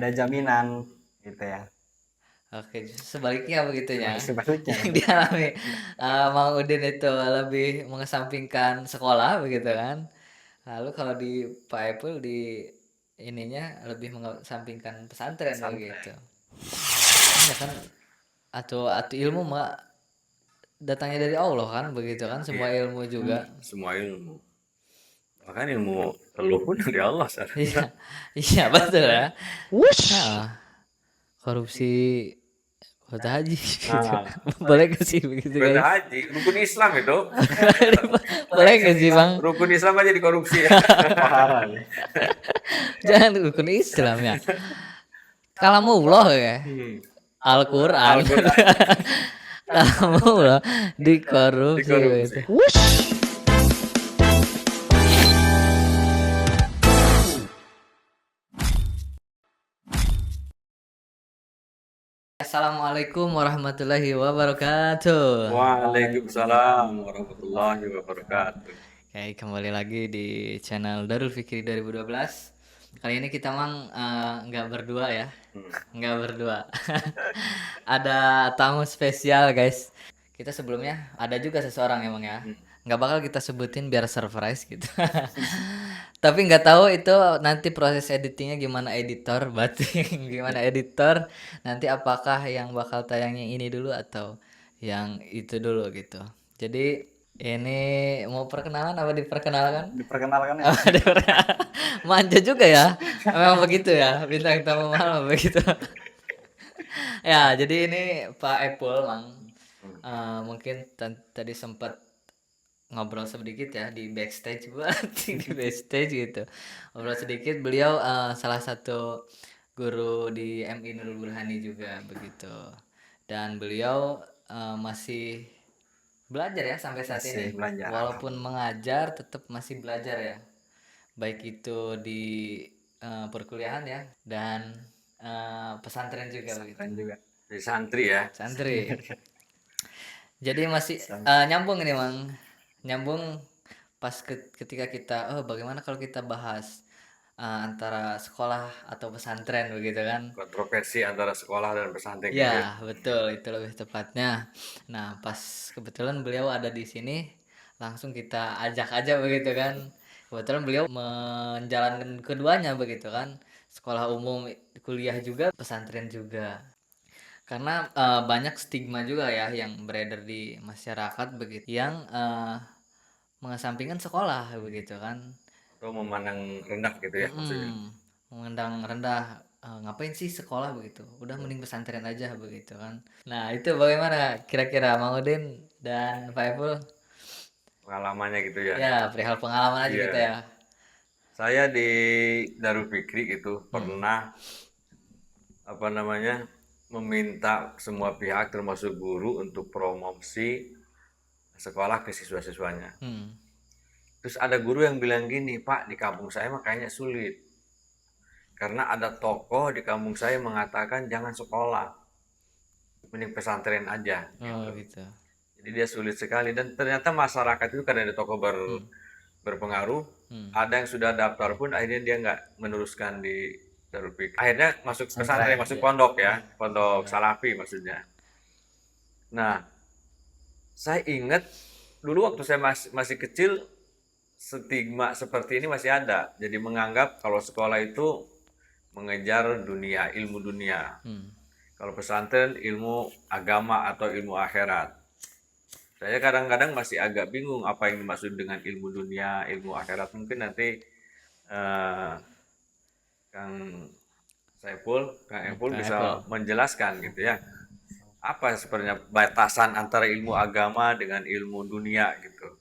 ada jaminan gitu ya. Oke, sebaliknya begitu ya. Sebaliknya Yang dialami Mang Udin itu lebih mengesampingkan sekolah begitu kan. Lalu kalau di Pak Epul di ininya lebih mengesampingkan pesantren pesantren. begitu. Ya kan atau ilmu mah datangnya dari Allah kan begitu kan semua Iya, ilmu juga. semua ilmu. Bahkan ilmu teluh pun dari Allah Iya. seharusnya. Iya betul ya. Nah, korupsi kota haji gitu. Nah, Boleh gak sih begitu Ibadah guys? haji, rukun Islam itu. Boleh gak sih bang? Rukun Islam aja dikorupsi ya. parah nih. Jangan rukun Islam ya. Kalamullah ya. Al-Quran. Al-Quran Kalamullah dikorupsi dikorupsi. gitu. Assalamualaikum warahmatullahi wabarakatuh. Waalaikumsalam warahmatullahi wabarakatuh. Oke, kembali lagi di channel Darul Fikri 2012. Kali ini kita nggak berdua ya, nggak berdua. Ada tamu spesial guys. Kita sebelumnya ada juga seseorang emang ya. Nggak bakal kita sebutin biar surprise gitu. Tapi nggak tahu itu nanti proses editingnya gimana editor, batin gimana editor. Nanti apakah yang bakal tayangnya ini dulu atau yang itu dulu gitu. Jadi ini mau perkenalan apa diperkenalkan? Diperkenalkan ya. Oh, manja juga ya. Memang begitu ya, bintang tamu malam begitu. Ya, jadi ini Pak Epul, Mang. Mungkin tadi sempat ngobrol sedikit ya di backstage berarti di backstage gitu. Ngobrol sedikit, beliau salah satu guru di MI Nurul Burhani juga begitu. Dan beliau masih belajar ya sampai saat Masih ini. belajar. Walaupun mengajar tetap masih belajar ya. Baik itu di perkuliahan ya dan pesantren juga begitu. Keren juga. Jadi santri ya. Santri. Jadi masih nyambung ini Mang. Nyambung pas ketika kita bagaimana kalau kita bahas antara sekolah atau pesantren begitu kan. Kontroversi antara sekolah dan pesantren gitu ya. Ya, betul itu lebih tepatnya. Nah, pas kebetulan beliau ada di sini langsung kita ajak aja begitu kan. Kebetulan beliau menjalankan keduanya begitu kan. Sekolah umum, kuliah juga, pesantren juga. Karena banyak stigma juga ya yang beredar di masyarakat begitu yang mengesampingkan sekolah begitu kan. Atau memandang rendah gitu ya maksudnya. Memandang rendah ngapain sih sekolah begitu, udah mending pesantren aja begitu kan. Nah itu bagaimana kira-kira Mang Udin dan Pak Epul Pengalamannya gitu ya. ya perihal pengalaman aja Iya. kita ya. Saya di Darul Fikri itu pernah apa namanya meminta semua pihak termasuk guru untuk promosi sekolah ke siswa-siswanya. Terus ada guru yang bilang gini, Pak, di kampung saya mah kayaknya sulit. Karena ada tokoh di kampung saya mengatakan jangan sekolah, mending pesantren aja. Oh gitu. Jadi dia sulit sekali dan ternyata masyarakat itu karena ada tokoh berpengaruh, ada yang sudah daftar pun akhirnya dia nggak meneruskan di Darul Fikri. Akhirnya masuk pesantren, masuk pondok ya, pondok salafi maksudnya. Nah, saya ingat dulu waktu saya masih kecil stigma seperti ini masih ada. Jadi menganggap kalau sekolah itu mengejar dunia, ilmu dunia. Kalau pesantren ilmu agama atau ilmu akhirat. Saya kadang-kadang masih agak bingung apa yang dimaksud dengan ilmu dunia, ilmu akhirat. Mungkin nanti Kang Epul bisa menjelaskan gitu ya. Apa sebenarnya batasan antara ilmu agama dengan ilmu dunia gitu.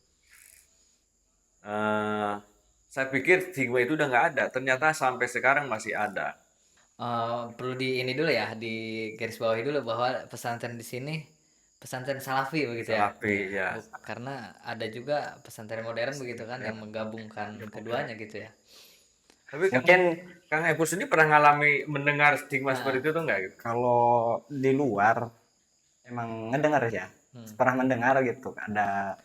Saya pikir stigma itu udah nggak ada. Ternyata sampai sekarang masih ada. Perlu di ini dulu ya, di garis bawahi dulu bahwa pesantren di sini pesantren salafi begitu ya. Salafi ya. Karena ada juga pesantren modern begitu kan yang menggabungkan keduanya gitu ya. Tapi Mungkin Kang Epul sendiri pernah ngalami mendengar stigma seperti itu tuh nggak gitu? kalau di luar emang ngedengar ya. Pernah mendengar gitu ada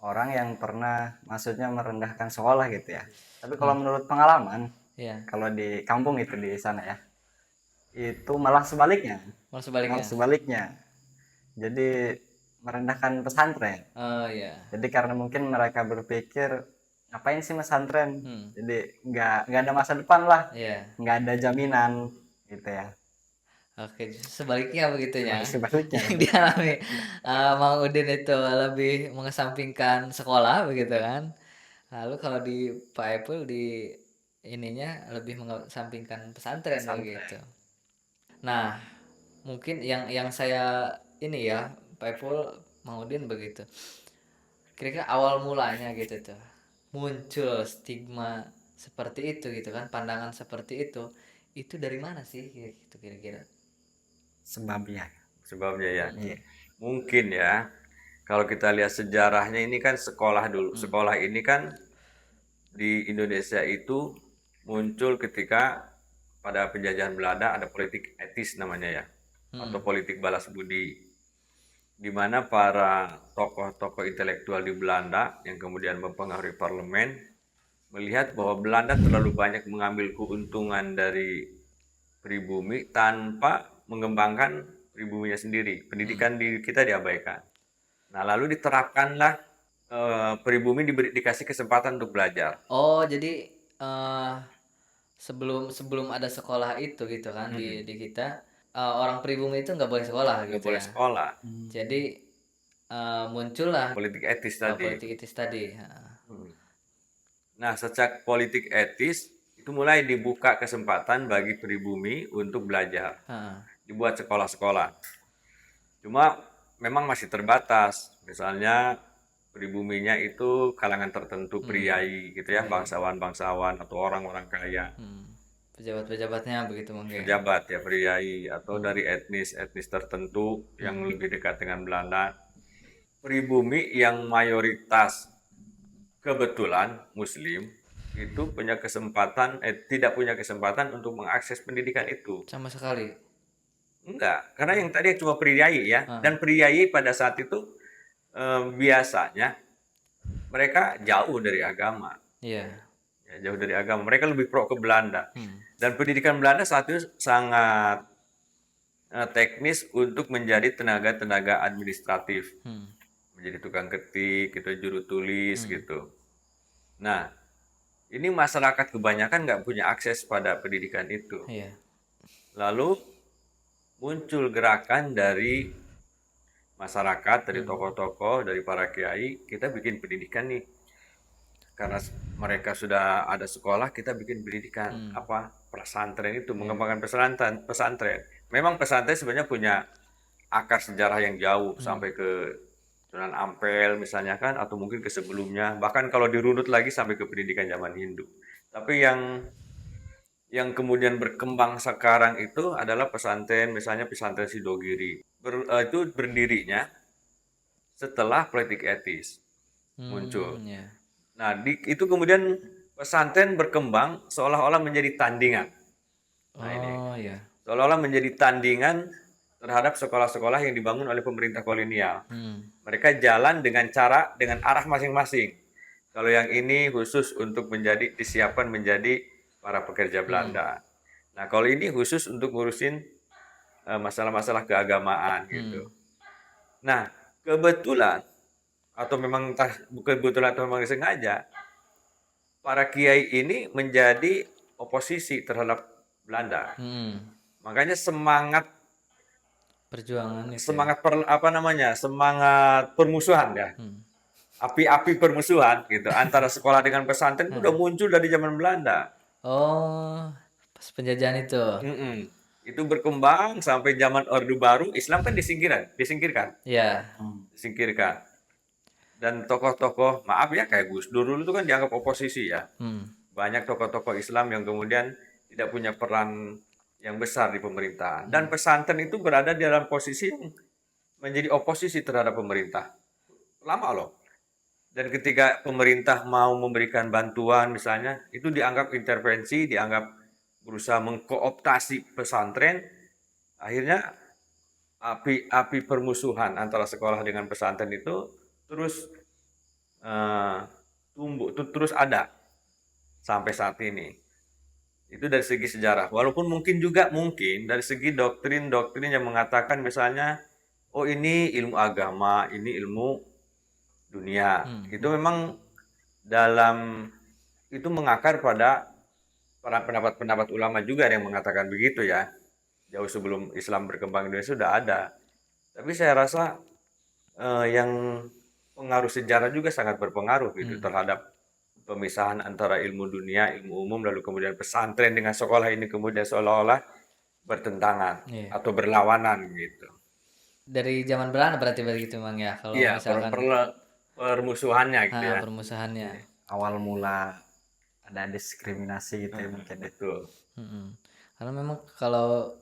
orang yang pernah maksudnya merendahkan sekolah gitu ya. Tapi kalau menurut pengalaman Iya. Kalau di kampung itu di sana ya, itu malah sebaliknya. Malah sebaliknya. Malah sebaliknya. Jadi merendahkan pesantren. Oh iya. Jadi karena mungkin mereka berpikir ngapain sih pesantren? Jadi nggak ada masa depan lah, Iya. nggak ada jaminan gitu ya. Oke, sebaliknya begitunya. Sebaliknya. Yang dialami Mang Udin itu lebih mengesampingkan sekolah begitu kan. Lalu kalau di Pak Epul di ininya lebih mengesampingkan pesantren begitu. Nah, mungkin yang saya ini ya, Pak Epul, Mang Udin begitu. Kira-kira awal mulanya gitu tuh muncul stigma seperti itu gitu kan, pandangan seperti itu dari mana sih gitu kira-kira? Sebabnya. ya. Iya. Mungkin ya, kalau kita lihat sejarahnya ini kan sekolah dulu. Sekolah ini kan di Indonesia itu muncul ketika pada penjajahan Belanda ada politik etis namanya ya, atau politik balas budi, di mana para tokoh-tokoh intelektual di Belanda yang kemudian mempengaruhi parlemen melihat bahwa Belanda terlalu banyak mengambil keuntungan dari pribumi tanpa mengembangkan pribuminya sendiri. Pendidikan di kita diabaikan. Nah, lalu diterapkanlah pribumi dikasih kesempatan untuk belajar. Oh, jadi sebelum ada sekolah itu gitu kan di kita, orang pribumi itu nggak boleh sekolah Nggak gitu boleh ya. sekolah. Jadi muncullah Politik etis tadi. politik etis tadi. Nah, sejak politik etis itu mulai dibuka kesempatan bagi pribumi untuk belajar. Dibuat sekolah-sekolah. Cuma memang masih terbatas. Misalnya pribuminya itu kalangan tertentu, priai gitu ya, bangsawan-bangsawan atau orang-orang kaya. Pejabat-pejabatnya begitu mungkin. Pejabat ya, priai atau dari etnis tertentu yang lebih dekat dengan Belanda. Pribumi yang mayoritas kebetulan Muslim itu punya kesempatan tidak punya kesempatan untuk mengakses pendidikan itu. Sama sekali. Enggak, karena yang tadi cuma priai ya, dan priai pada saat itu biasanya mereka jauh dari agama. Iya. Ya, jauh dari agama. Mereka lebih pro ke Belanda. Dan pendidikan Belanda saat itu sangat teknis untuk menjadi tenaga-tenaga administratif. Menjadi tukang ketik, gitu, juru tulis gitu. Nah, ini masyarakat kebanyakan nggak punya akses pada pendidikan itu. Iya. Lalu muncul gerakan dari masyarakat, dari tokoh-tokoh, dari para kiai, kita bikin pendidikan nih. Karena mereka sudah ada sekolah, kita bikin pendidikan apa pesantren itu, mengembangkan pesantren. Memang pesantren sebenarnya punya akar sejarah yang jauh sampai ke Sunan Ampel misalnya kan, atau mungkin ke sebelumnya, bahkan kalau dirunut lagi sampai ke pendidikan zaman Hindu. Tapi yang kemudian berkembang sekarang itu adalah pesantren, misalnya pesantren Sidogiri. Itu berdirinya setelah politik etis muncul. Iya. Nah, itu kemudian pesantren berkembang seolah-olah menjadi tandingan. Nah, ini Iya. seolah-olah menjadi tandingan terhadap sekolah-sekolah yang dibangun oleh pemerintah kolonial. Mereka jalan dengan arah masing-masing. Kalau yang ini khusus untuk disiapkan menjadi para pekerja Belanda. Nah, kalau ini khusus untuk ngurusin masalah-masalah keagamaan gitu. Nah, kebetulan atau memang kebetulan atau memang sengaja, para kiai ini menjadi oposisi terhadap Belanda. Makanya semangat Perjuangan itu. semangat semangat permusuhan ya, api-api permusuhan gitu antara sekolah dengan pesantren itu udah muncul dari zaman Belanda. Oh, pas penjajahan itu. Itu berkembang sampai zaman Orde Baru. Islam kan disingkirkan. Iya. Disingkirkan. Dan tokoh-tokoh, maaf ya, kayak Gus Dur dulu itu kan dianggap oposisi ya. Banyak tokoh-tokoh Islam yang kemudian tidak punya peran yang besar di pemerintahan. Dan pesantren itu berada di dalam posisi yang menjadi oposisi terhadap pemerintah. Lama loh. Dan ketika pemerintah mau memberikan bantuan misalnya, itu dianggap intervensi, dianggap berusaha mengkooptasi pesantren. Akhirnya api permusuhan antara sekolah dengan pesantren itu terus tumbuh, terus ada sampai saat ini. Itu dari segi sejarah. Walaupun mungkin dari segi doktrin-doktrin yang mengatakan misalnya, oh ini ilmu agama, ini ilmu dunia. Itu memang dalam itu mengakar pada para pendapat-pendapat ulama juga yang mengatakan begitu ya. Jauh sebelum Islam berkembang di Indonesia sudah ada. Tapi saya rasa yang pengaruh sejarah juga sangat berpengaruh gitu terhadap pemisahan antara ilmu dunia, ilmu umum, lalu kemudian pesantren dengan sekolah ini kemudian seolah-olah bertentangan Iya. atau berlawanan gitu. Dari zaman Belanda berarti begitu Mang ya, kalau Iya, misalkan permusuhannya gitu ya. permusuhannya. Awal mula ada diskriminasi gitu ya mungkin. Betul. Mm-mm. Karena memang kalau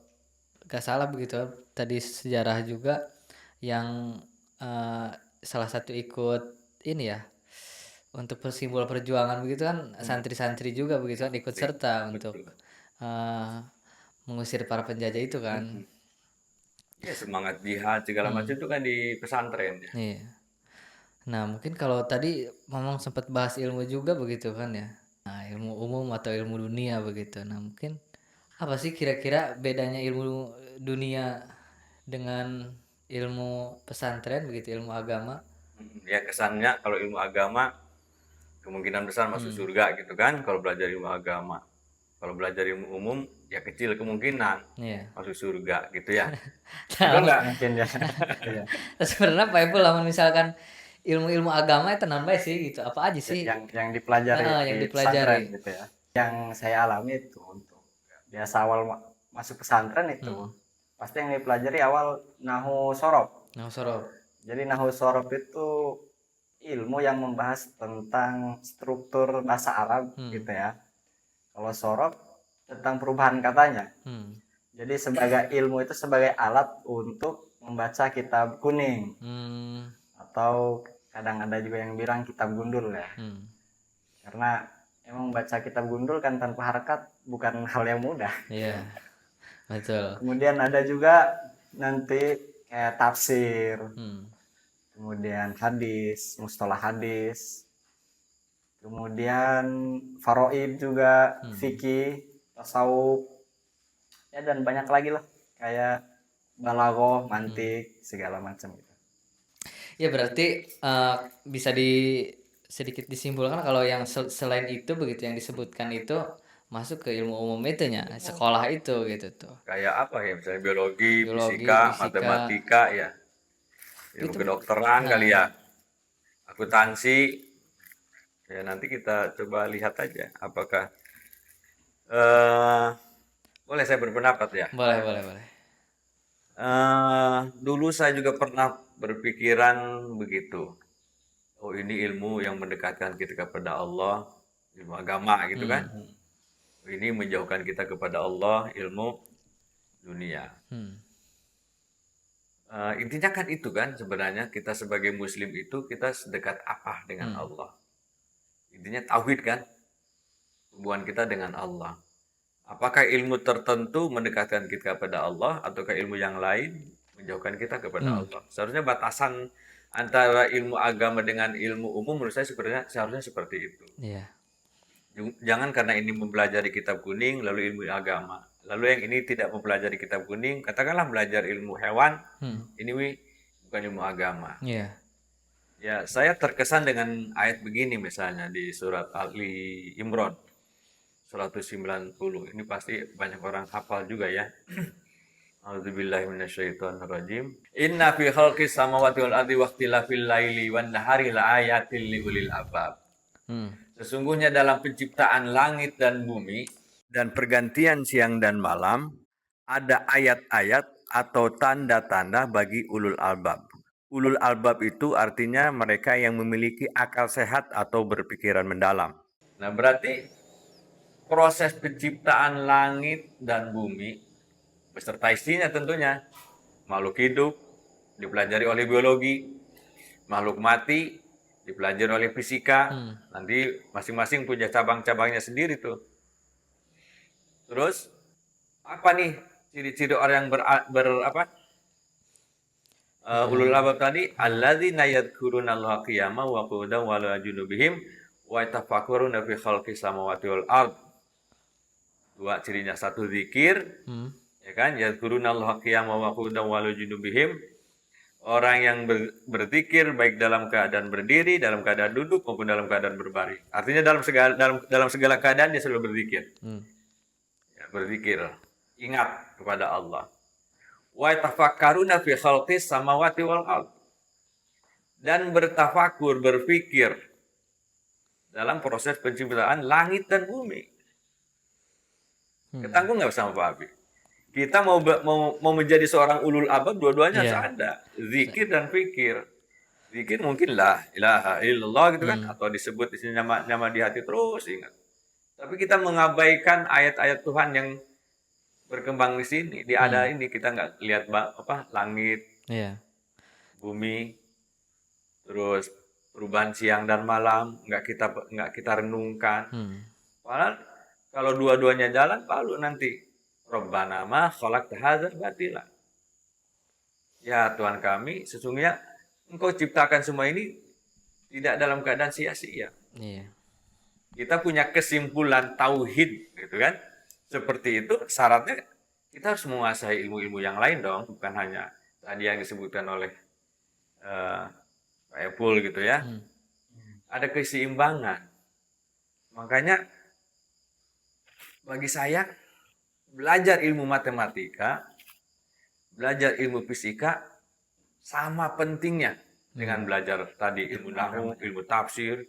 gak salah begitu tadi sejarah juga yang eh, salah satu ikut ini ya untuk simbol perjuangan begitu kan santri-santri juga begitu kan ikut serta untuk eh, mengusir para penjajah itu kan. Ya semangat jihad segala macam itu kan di pesantren ya. Iya. Nah mungkin kalau tadi Mamang sempat bahas ilmu juga begitu kan ya. Nah ilmu umum atau ilmu dunia begitu. Nah mungkin apa sih kira-kira bedanya ilmu dunia dengan ilmu pesantren begitu, ilmu agama? Ya kesannya kalau ilmu agama kemungkinan besar masuk surga gitu kan kalau belajar ilmu agama. Kalau belajar ilmu umum ya kecil kemungkinan Iya. masuk surga gitu ya. Nah, Betul nggak? Mungkin ya. Iya. sebenarnya Pak Ipul lamun misalkan ilmu-ilmu agama itu non baik sih gitu. Apa aja sih? Yang dipelajari Yang di dipelajari. pesantren gitu ya. Yang saya alami itu untuk biasa awal masuk pesantren itu pasti yang dipelajari awal nahu sorob. Nah, sorot. Jadi nahu sorob itu ilmu yang membahas tentang struktur bahasa Arab gitu ya. Kalau sorob tentang perubahan katanya. Jadi sebagai ilmu itu sebagai alat untuk membaca kitab kuning atau kadang ada juga yang bilang kitab gundul ya. Karena emang baca kitab gundul kan tanpa harakat bukan hal yang mudah. Iya. Betul. Kemudian ada juga nanti kayak tafsir, kemudian hadis, mustalah hadis, kemudian faraid juga, fikih, tasawuf, ya dan banyak lagi lah kayak balaghah, mantik, segala macam gitu. Ya berarti bisa sedikit disimpulkan kalau yang selain itu begitu yang disebutkan itu masuk ke ilmu umum itunya sekolah itu gitu tuh. Kayak apa ya misalnya biologi, Biologi, fisika, fisika. matematika ya. Ilmu kedokteran kali ya. Akuntansi. Ya nanti kita coba lihat aja apakah boleh saya berpendapat ya. Boleh. Dulu saya juga pernah berpikiran begitu. Oh ini ilmu yang mendekatkan kita kepada Allah, ilmu agama gitu kan. Ini menjauhkan kita kepada Allah, ilmu dunia. Intinya kan itu kan sebenarnya kita sebagai muslim itu kita sedekat apa dengan Allah. Intinya tauhid kan, hubungan kita dengan Allah. Apakah ilmu tertentu mendekatkan kita kepada Allah ataukah ilmu yang lain menjauhkan kita kepada Allah? Seharusnya batasan antara ilmu agama dengan ilmu umum menurut saya seharusnya seperti itu. Iya. Jangan karena ini mempelajari kitab kuning lalu ilmu agama. Lalu yang ini tidak mempelajari kitab kuning, katakanlah belajar ilmu hewan, ini bukan ilmu agama. Iya. Ya, saya terkesan dengan ayat begini misalnya di surat Ali Imran 190. Ini pasti banyak orang hafal juga ya. A'udzubillahi minasyaitonirrajim. Inna fi khalqis samawati wal ardi waqtilafil laili wan nahari laayatil liulil albab. Sesungguhnya dalam penciptaan langit dan bumi dan pergantian siang dan malam ada ayat-ayat atau tanda-tanda bagi ulul albab. Ulul albab itu artinya mereka yang memiliki akal sehat atau berpikiran mendalam. Nah, berarti proses penciptaan langit dan bumi beserta isinya tentunya makhluk hidup dipelajari oleh biologi, makhluk mati dipelajari oleh fisika. Nanti masing-masing punya cabang-cabangnya sendiri tuh. Terus apa nih ciri-ciri orang yang ulul albab tadi? Alladzina yadhkurunallaha qiyaman wa qu'udan wa 'ala junubihim wa yatafakkaruna fi khalqis samawati wal ard. Dua cirinya, satu zikir, ya kan, yadhkurunallaha qiyaman wa qu'udan wa 'ala junubihim. Orang yang berzikir baik dalam keadaan berdiri, dalam keadaan duduk maupun dalam keadaan berbaring. Artinya dalam segala keadaan dia selalu berzikir. Ya, berzikir, ingat kepada Allah. Wa tafakkaruna fi khalqis samawati wal ard. Dan bertafakur, berpikir dalam proses penciptaan langit dan bumi. Ketanggung nggak sama Pak Abi? Kita mau menjadi seorang ulul albab, dua-duanya harus ada. Zikir dan fikir. Zikir mungkin la ilaha illallah gitu kan, atau disebut di sini nama di hati terus ingat. Tapi kita mengabaikan ayat-ayat Tuhan yang berkembang di sini, ini kita nggak lihat langit, bumi, terus perubahan siang dan malam nggak kita renungkan. Padahal kalau dua-duanya jalan, lalu nanti Rabbana ma khalaqta hadzal batila. Ya Tuhan kami, sesungguhnya Engkau ciptakan semua ini tidak dalam keadaan sia-sia. Kita punya kesimpulan tauhid, gitu kan? Seperti itu syaratnya kita harus menguasai ilmu-ilmu yang lain dong, bukan hanya tadi yang disebutkan oleh Pak Epul gitu ya. Ada keseimbangan. Makanya bagi saya belajar ilmu matematika, belajar ilmu fisika sama pentingnya dengan belajar tadi ilmu nahwu, ilmu tafsir,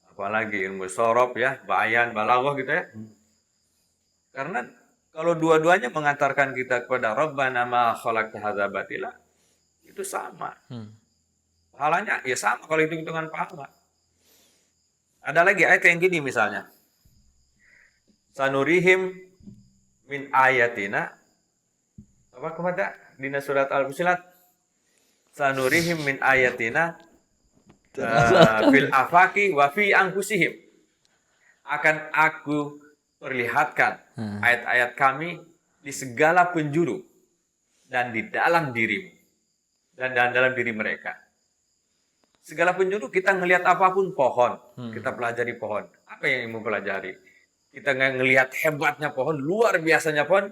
apalagi ilmu sorof ya, bayan, balaghah gitu ya. Karena kalau dua-duanya mengantarkan kita kepada Rabbana ma khalaqta hadzal batila, itu sama. Pahalanya ya sama kalau hitung-hitungan pahala. Ada lagi ayat yang gini misalnya. Sanurihim min ayatina, apa kemana dina surat Al-Fusilat, sanurihim min ayatina fil afaki wa fi anfusihim, akan aku perlihatkan ayat-ayat kami di segala penjuru dan di dalam dirimu dan dalam diri mereka. Segala penjuru kita ngelihat apapun, pohon, kita pelajari pohon. Apa yang mau pelajari? Kita nggak ngelihat hebatnya pohon, luar biasanya pohon,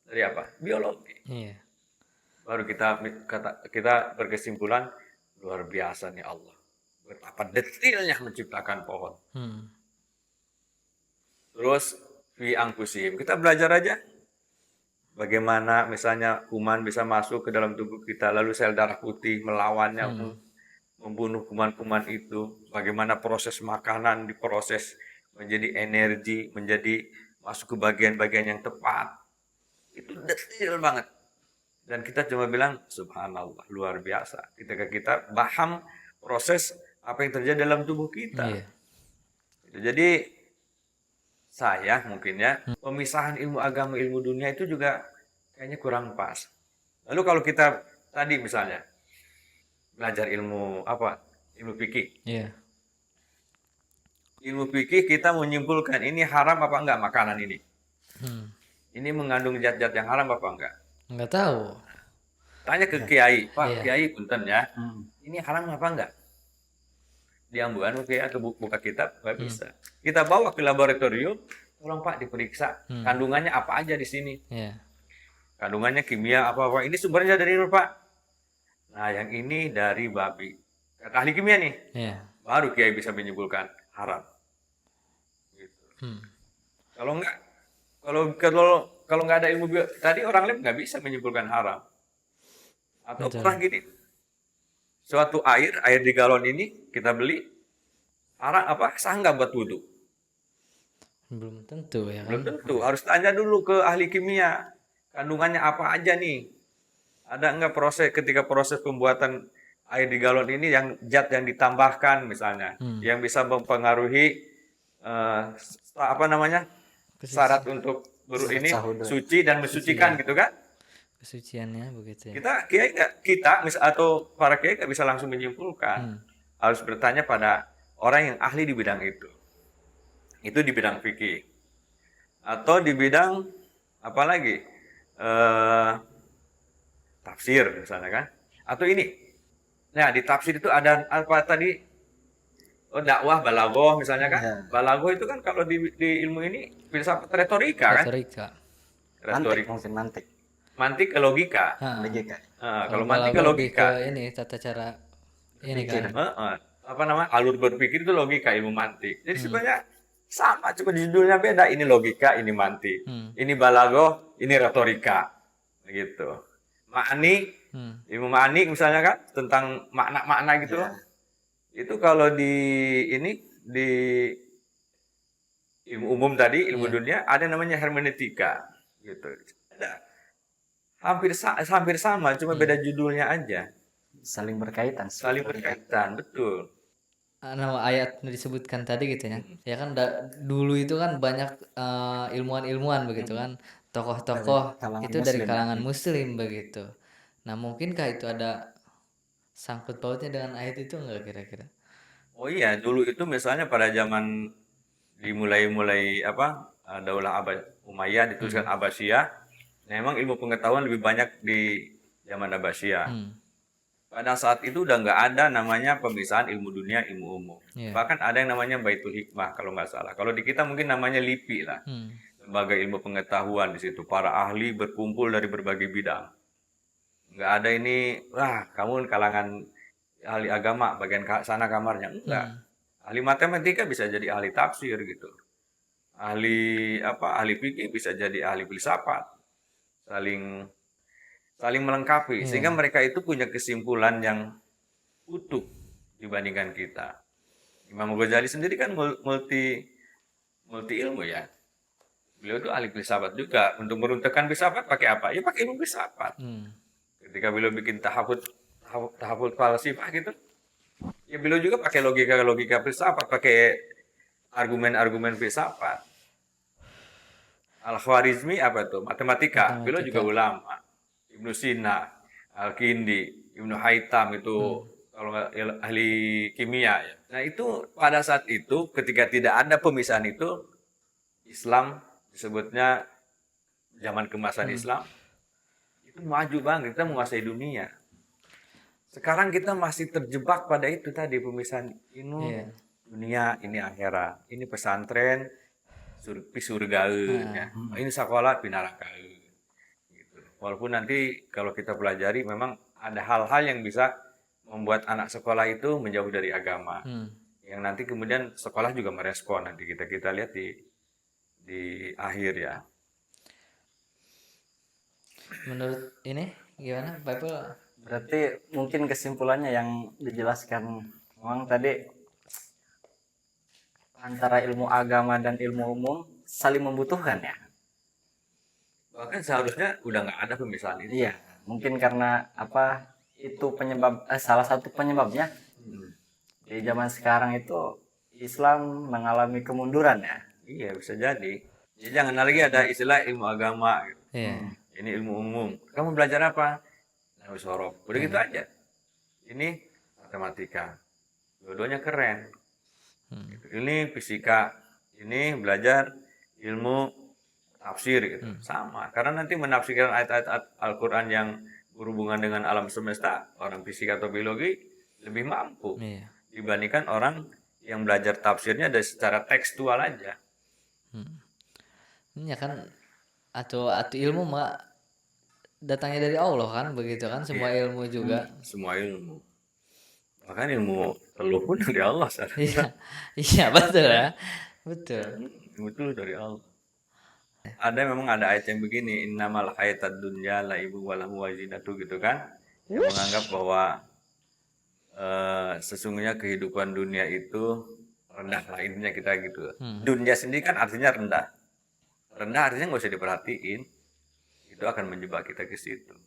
dari apa? Biologi. Baru kita berkesimpulan, luar biasa nih Allah. Betapa detailnya menciptakan pohon. Terus fi anfusihim, kita belajar aja bagaimana misalnya kuman bisa masuk ke dalam tubuh kita, lalu sel darah putih melawannya, membunuh kuman-kuman itu. Bagaimana proses makanan diproses menjadi energi, menjadi masuk ke bagian-bagian yang tepat. Itu detail banget. Dan kita cuma bilang, subhanallah, luar biasa. Ketika kita paham proses apa yang terjadi dalam tubuh kita. Jadi, saya mungkin ya, pemisahan ilmu agama, ilmu dunia itu juga kayaknya kurang pas. Lalu kalau kita tadi misalnya, belajar ilmu apa? Ilmu fikih. Ilmu fikih kita menyimpulkan ini haram apa enggak makanan ini. Ini mengandung zat-zat yang haram apa enggak? Enggak tahu. Tanya ke kiai, Pak, kiai punten ya. Ini haram apa enggak? Diambuan kiai atau buka kitab enggak bisa. Kita bawa ke laboratorium, tolong Pak diperiksa kandungannya apa aja di sini. Kandungannya kimia apa-apa. Ini sumbernya dari mana, Pak? Nah, yang ini dari babi. Kata ahli kimia nih. Baru kiai bisa menyimpulkan haram. Kalau enggak, kalau nggak ada ilmu tadi orang lain nggak bisa menyimpulkan haram. Atau pernah gini, suatu air di galon ini kita beli haram apa sah nggak buat wudhu? Belum tentu ya. Belum tentu. Harus tanya dulu ke ahli kimia kandungannya apa aja nih. Ada nggak ketika proses pembuatan air di galon ini yang zat yang ditambahkan misalnya, yang bisa mempengaruhi syarat untuk ini suci dan mensucikan gitu kan? Kesuciannya begitu ya. Atau para kiai nggak bisa langsung menyimpulkan. Harus bertanya pada orang yang ahli di bidang itu. Itu di bidang fikih. Atau di bidang apa lagi? Tafsir misalnya kan? Atau ini. Nah, di tafsir itu ada apa tadi? dakwah balaghah misalnya kan. Iya. Balaghah itu kan kalau di ilmu ini filsafat retorika kan. Retorika. Mantik Retorik. mungkin mantik. Mantik ke logika. Ha. Logika. Kalau mantik ke balaghah lebih ke logika. ini tata cara ini Berpikir. kan. Apa namanya, alur berpikir itu logika, ilmu mantik. Jadi sebenarnya sama, cuma judulnya beda. Ini logika, ini mantik. Ini balaghah, ini retorika, gitu. Ma'ani, ilmu ma'ani misalnya kan tentang makna-makna gitu loh. Itu kalau di ilmu umum tadi, ilmu dunia, ada namanya hermeneutika, gitu. Ada. Hampir sama, cuma beda judulnya aja. Saling berkaitan. Saling berkaitan, betul. Nama ayat disebutkan tadi gitu ya. Ya kan dulu itu kan banyak ilmuwan-ilmuwan begitu kan. Tokoh-tokoh Kalangan itu dari muslim, kalangan muslim begitu. Nah, mungkinkah itu ada sangkut pautnya dengan ayat itu enggak kira-kira? Oh iya, dulu itu misalnya pada zaman dimulai Daulah Umayyah dituliskan Abbasiyah, memang ilmu pengetahuan lebih banyak di zaman Abbasiyah. Pada saat itu udah nggak ada namanya pemisahan ilmu dunia, ilmu umum. Bahkan ada yang namanya Baitul Hikmah kalau nggak salah. Kalau di kita mungkin namanya LIPI lah. Lembaga ilmu pengetahuan di situ. Para ahli berkumpul dari berbagai bidang. Nggak ada ini, wah kamu kalangan ahli agama, bagian sana kamarnya. Enggak. Ahli matematika bisa jadi ahli tafsir gitu. Ahli fikih bisa jadi ahli filsafat. Saling melengkapi sehingga mereka itu punya kesimpulan yang utuh dibandingkan kita. Imam Ghazali sendiri kan multi ilmu ya. Beliau itu ahli filsafat juga. Untuk meruntuhkan filsafat pakai apa? Ya pakai ilmu filsafat. Ketika beliau bikin tahaful falsafah gitu, ya beliau juga pakai logika filsafat, pakai argumen-argumen filsafat. Al-Khwarizmi apa itu? Matematika. Beliau juga ulama. Ibnu Sina, Al-Kindi, Ibnu Haytham itu kalau nggak ahli kimia ya. Nah itu pada saat itu ketika tidak ada pemisahan itu, Islam disebutnya zaman kemasan Islam itu maju banget, kita menguasai dunia. Sekarang kita masih terjebak pada itu tadi pemisahan ini dunia, ini akhirat, ini pesantren, surgaeun ya. Ini sekolah pinarakaeun. Walaupun nanti kalau kita pelajari memang ada hal-hal yang bisa membuat anak sekolah itu menjauh dari agama. Yang nanti kemudian sekolah juga merespon, nanti kita lihat di akhir ya. Menurut ini gimana, Pak Ipul? Berarti mungkin kesimpulannya yang dijelaskan memang tadi antara ilmu agama dan ilmu umum saling membutuhkan ya. Bahkan seharusnya udah nggak ada pemisahan itu. Iya, mungkin karena apa itu penyebab salah satu penyebabnya di zaman sekarang itu Islam mengalami kemunduran ya. Iya bisa jadi. Jadi jangan lagi ada istilah ilmu agama. Gitu. Ini ilmu umum. Kamu belajar apa? Nahwu sorof. Udah gitu aja. Ini matematika. Dua-duanya keren. Ini fisika. Ini belajar ilmu tafsir gitu. Sama. Karena nanti menafsirkan ayat-ayat Al-Quran yang berhubungan dengan alam semesta, orang fisika atau biologi lebih mampu dibandingkan orang yang belajar tafsirnya dari secara tekstual aja. Ini kan atau ilmu mah datangnya dari Allah kan, begitu kan, semua ilmu juga. Semua ilmu. Bahkan ilmu teluh pun dari Allah. Iya betul ya. Betul. Betul dari Allah. Memang ada ayat yang begini, innamal hayatad dunya laibu wa lahu wa zinatu gitu kan. Yang menganggap bahwa sesungguhnya kehidupan dunia itu rendah lah, intinya kita gitu. Dunia sendiri kan artinya rendah. Rendah artinya nggak usah diperhatiin. Itu akan menjebak kita ke situ.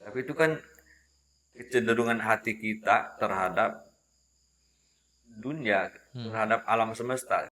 Tapi itu kan kecenderungan hati kita terhadap dunia, terhadap alam semesta.